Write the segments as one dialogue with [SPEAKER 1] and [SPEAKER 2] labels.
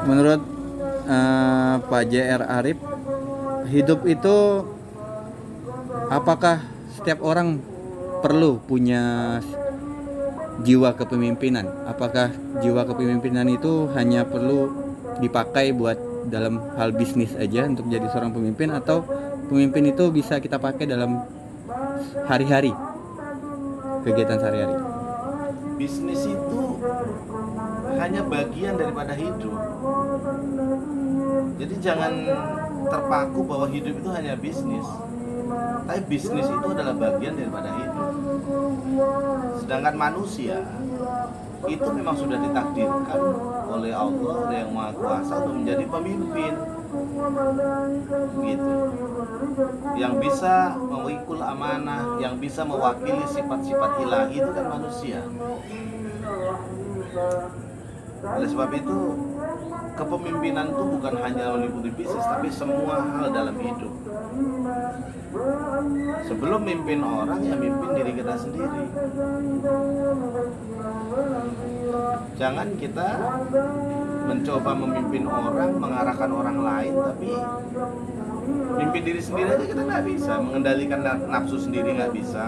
[SPEAKER 1] Menurut Pak JR Arif, hidup itu apakah setiap orang perlu punya jiwa kepemimpinan? Apakah jiwa kepemimpinan itu hanya perlu dipakai buat dalam hal bisnis aja untuk jadi seorang pemimpin, atau pemimpin itu bisa kita pakai dalam hari-hari, kegiatan sehari-hari?
[SPEAKER 2] Bisnis itu hanya bagian daripada hidup. Jadi jangan terpaku bahwa hidup itu hanya bisnis. Tapi bisnis itu adalah bagian daripada hidup. Sedangkan manusia itu memang sudah ditakdirkan oleh Allah, oleh Yang Maha Kuasa untuk menjadi pemimpin. Gitu. Yang bisa memikul amanah, yang bisa mewakili sifat-sifat ilahi itu kan manusia. Oleh sebab itu, kepemimpinan itu bukan hanya meliputi bisnis, tapi semua hal dalam hidup. Sebelum mimpin orang, ya mimpin diri kita sendiri. Jangan kita mencoba memimpin orang, mengarahkan orang lain, tapi mimpin diri sendiri aja kita nggak bisa. Mengendalikan nafsu sendiri nggak bisa,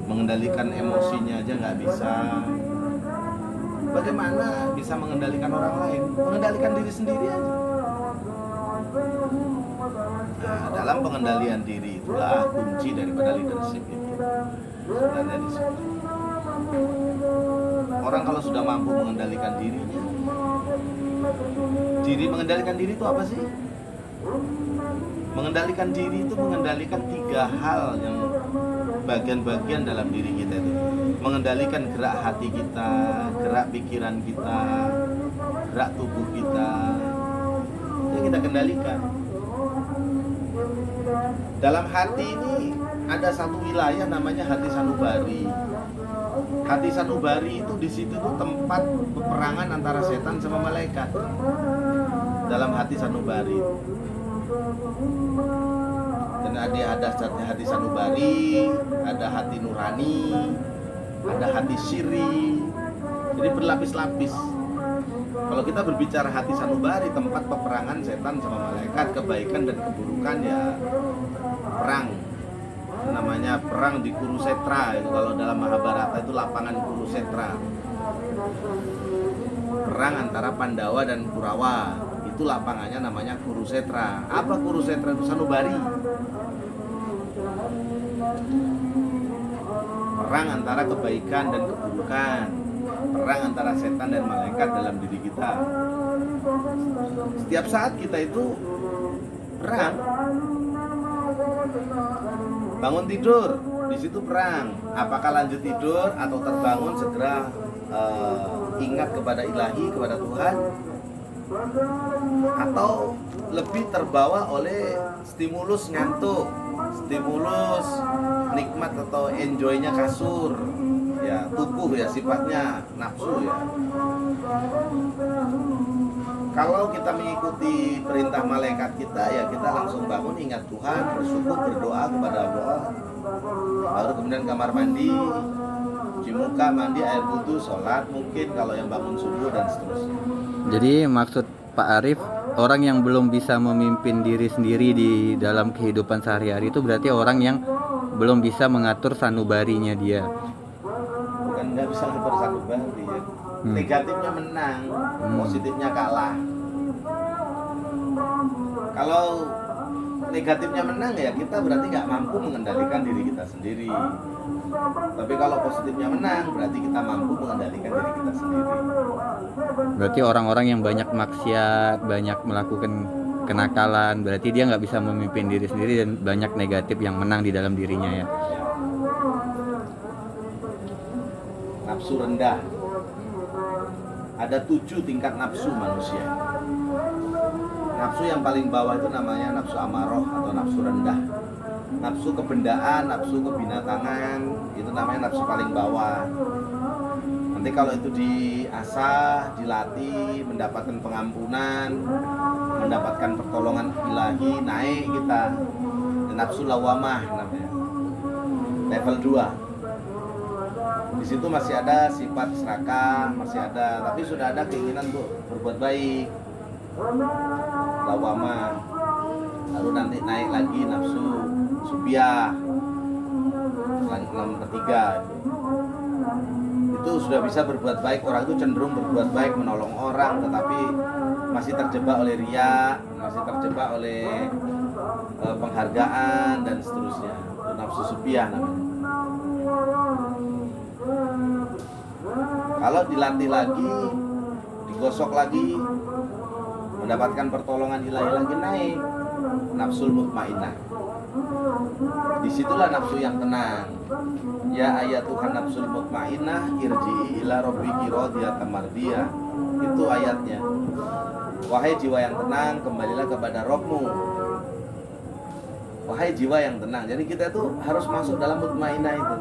[SPEAKER 2] mengendalikan emosinya aja nggak bisa. Bagaimana bisa mengendalikan orang lain? Mengendalikan diri sendiri aja. Nah, dalam pengendalian diri itulah kunci daripada leadership itu. Sebenarnya di situ. Orang kalau sudah mampu mengendalikan dirinya, mengendalikan diri itu apa sih? Mengendalikan diri itu mengendalikan 3 hal yang bagian-bagian dalam diri kita itu. Mengendalikan gerak hati kita, gerak pikiran kita, gerak tubuh kita. Itu kita kendalikan. Dalam hati ini ada satu wilayah namanya hati sanubari. Hati sanubari itu di situ tuh tempat peperangan antara setan sama malaikat. Dalam hati sanubari. Dan ada hati sanubari, ada hati nurani, ada hati syiri. Jadi berlapis-lapis. Kalau kita berbicara hati sanubari, tempat peperangan setan sama malaikat, kebaikan dan keburukan, ya perang. Namanya perang di Kurusetra. Itu kalau dalam Mahabharata itu lapangan Kurusetra. Perang antara Pandawa dan Kurawa. Itu lapangannya namanya Kurusetra. Apa Kurusetra itu? Sanubari. Perang antara kebaikan dan keburukan. Perang antara setan dan malaikat dalam diri kita. Setiap saat kita itu perang. Bangun tidur, di situ perang. Apakah lanjut tidur atau terbangun segera ingat kepada ilahi, kepada Tuhan, atau lebih terbawa oleh stimulus ngantuk, stimulus nikmat atau enjoynya kasur, ya tubuh ya sifatnya nafsu ya. Kalau kita mengikuti perintah malaikat kita, ya kita langsung bangun, ingat Tuhan, bersyukur, berdoa kepada Allah. Baru kemudian kamar mandi, cuci muka, mandi, air wudhu, sholat mungkin kalau yang bangun subuh dan seterusnya.
[SPEAKER 1] Jadi maksud Pak Arif, orang yang belum bisa memimpin diri sendiri di dalam kehidupan sehari-hari itu berarti orang yang belum bisa mengatur sanubarinya dia.
[SPEAKER 2] Bukan nggak bisa ngatur sanubari ya. Negatifnya menang, positifnya kalah. Kalau negatifnya menang, ya kita berarti nggak mampu mengendalikan diri kita sendiri. Tapi kalau positifnya menang, berarti kita mampu mengendalikan diri kita sendiri.
[SPEAKER 1] Berarti orang-orang yang banyak maksiat, banyak melakukan kenakalan, berarti dia nggak bisa memimpin diri sendiri dan banyak negatif yang menang di dalam dirinya ya.
[SPEAKER 2] Nafsu rendah. Ada 7 tingkat nafsu manusia. Nafsu yang paling bawah itu namanya nafsu amaroh atau nafsu rendah. Nafsu kebendaan, nafsu kebinatangan, itu namanya nafsu paling bawah. Nanti kalau itu diasah, dilatih, mendapatkan pengampunan, mendapatkan pertolongan ilahi, naik kita. Nafsu lawamah namanya. Level 2. Di situ masih ada sifat serakah, masih ada, tapi sudah ada keinginan untuk berbuat baik. Lawamah. Lalu nanti naik lagi nafsu supiah. Nomor 3 itu sudah bisa berbuat baik. Orang itu cenderung berbuat baik, menolong orang, tetapi masih terjebak oleh riya, masih terjebak oleh penghargaan dan seterusnya. Itu nafsu supiah namanya. Kalau dilatih lagi, digosok lagi, mendapatkan pertolongan ilahi lagi, naik nafsul mutmainnah. Disitulah nafsu yang tenang. Ya ayatuhan nafsul mutmainnah irji'i ila rabbiki radiyatan mardiyah. Itu ayatnya. Wahai jiwa yang tenang, kembalilah kepada Rabbmu. Wahai jiwa yang tenang. Jadi kita tuh harus masuk dalam mutmainnah itu.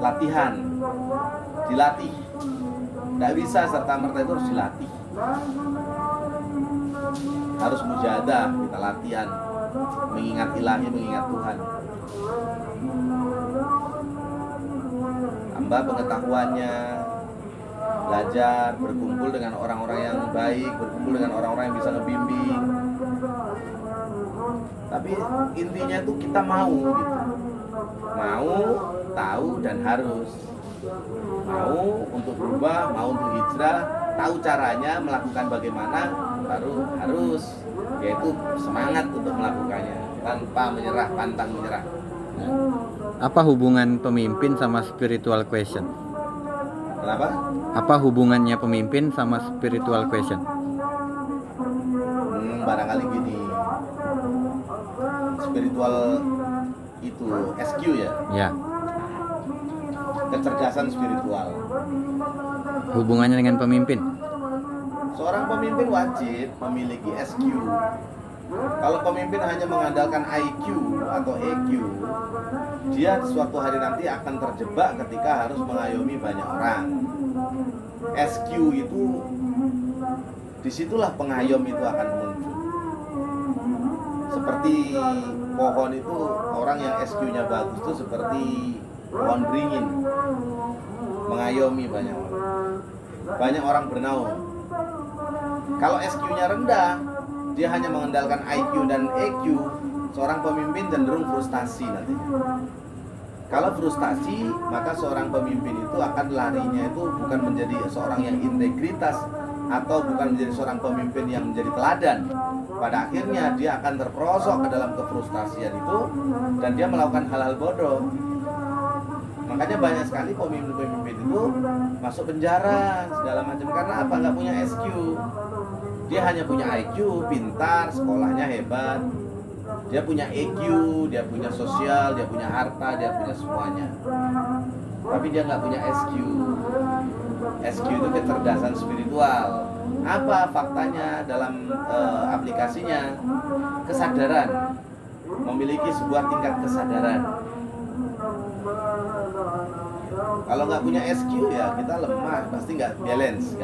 [SPEAKER 2] Latihan. Dilatih. Tidak bisa serta-merta itu harus dilatih. Harus mujahadah, kita latihan. Mengingat ilahi, mengingat Tuhan. Tambah pengetahuannya, belajar, berkumpul dengan orang-orang yang baik, berkumpul dengan orang-orang yang bisa ngebimbing. Tapi intinya tuh kita mau gitu. Mau, tahu dan harus. Mau untuk berubah, mau untuk hijrah, tahu caranya, melakukan bagaimana, baru harus, yaitu semangat untuk melakukannya tanpa menyerah, pantang menyerah.
[SPEAKER 1] Apa hubungan pemimpin sama spiritual question?
[SPEAKER 2] Kenapa?
[SPEAKER 1] Apa hubungannya pemimpin sama spiritual question?
[SPEAKER 2] Barangkali gini, spiritual itu SQ ya,
[SPEAKER 1] Ya.
[SPEAKER 2] kecerdasan spiritual.
[SPEAKER 1] Hubungannya dengan pemimpin?
[SPEAKER 2] Seorang pemimpin wajib memiliki SQ. Kalau pemimpin hanya mengandalkan IQ atau EQ, dia suatu hari nanti akan terjebak ketika harus mengayomi banyak orang. SQ itu, disitulah pengayom itu akan muncul. Seperti pohon itu, orang yang SQ-nya bagus itu seperti pohon beringin, mengayomi banyak orang. Banyak orang bernaung. Kalau SQ-nya rendah, dia hanya mengandalkan IQ dan EQ, seorang pemimpin cenderung frustasi nantinya. Kalau frustasi, maka seorang pemimpin itu akan larinya itu bukan menjadi seorang yang integritas atau bukan menjadi seorang pemimpin yang menjadi teladan. Pada akhirnya dia akan terperosok ke dalam kefrustasian itu dan dia melakukan hal-hal bodoh. Makanya banyak sekali pemimpin-pemimpin itu masuk penjara segala macam karena apa? Nggak punya SQ. Dia hanya punya IQ, pintar, sekolahnya hebat. Dia punya EQ, dia punya sosial, dia punya harta, dia punya semuanya. Tapi dia nggak punya SQ. SQ itu kecerdasan spiritual. Apa faktanya dalam aplikasinya? Kesadaran. Memiliki sebuah tingkat kesadaran. Kalau nggak punya SQ ya kita lemah, pasti nggak balance.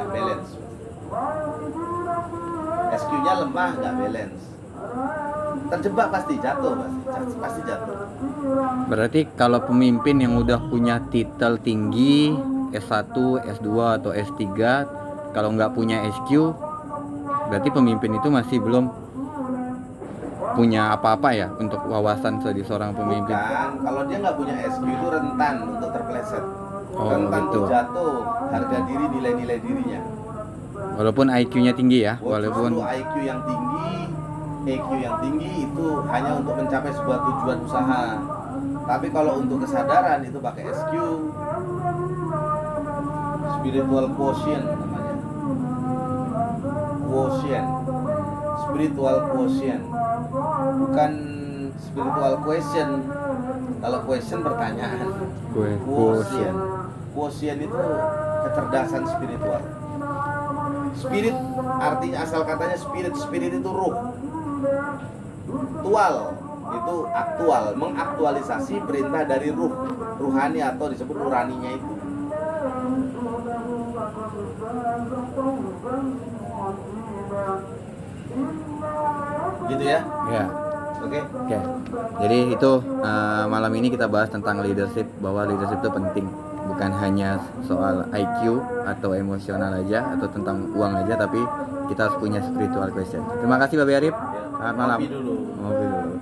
[SPEAKER 2] SQ-nya lemah, nggak balance. Terjebak pasti jatuh, pasti jatuh.
[SPEAKER 1] Berarti kalau pemimpin yang udah punya titel tinggi S1, S2 atau S3, kalau nggak punya SQ, berarti pemimpin itu masih belum punya apa-apa ya untuk wawasan sebagai seorang pemimpin.
[SPEAKER 2] Bukan, kalau dia nggak punya SQ itu rentan untuk terpeleset, rentan
[SPEAKER 1] gitu.
[SPEAKER 2] untuk jatuh harga diri, nilai-nilai dirinya.
[SPEAKER 1] Walaupun IQ-nya tinggi ya, walaupun
[SPEAKER 2] IQ yang tinggi, EQ yang tinggi itu hanya untuk mencapai sebuah tujuan usaha. Tapi kalau untuk kesadaran itu pakai SQ, spiritual quotient namanya. Quotient, spiritual quotient, bukan spiritual question. Kalau question pertanyaan, quotient. Quotient itu kecerdasan spiritual. Spirit artinya asal katanya spirit. Spirit itu ruh. Tual itu aktual, mengaktualisasi perintah dari ruh, ruhani atau disebut nuraninya itu. Gitu ya?
[SPEAKER 1] ya.
[SPEAKER 2] Oke.
[SPEAKER 1] Jadi itu malam ini kita bahas tentang leadership, bahwa leadership itu penting, bukan hanya soal IQ atau emosional aja atau tentang uang aja, tapi kita harus punya spiritual question. Terima kasih Bapak Arif. Selamat malam.
[SPEAKER 2] Ngopi dulu.
[SPEAKER 1] Ngopi dulu.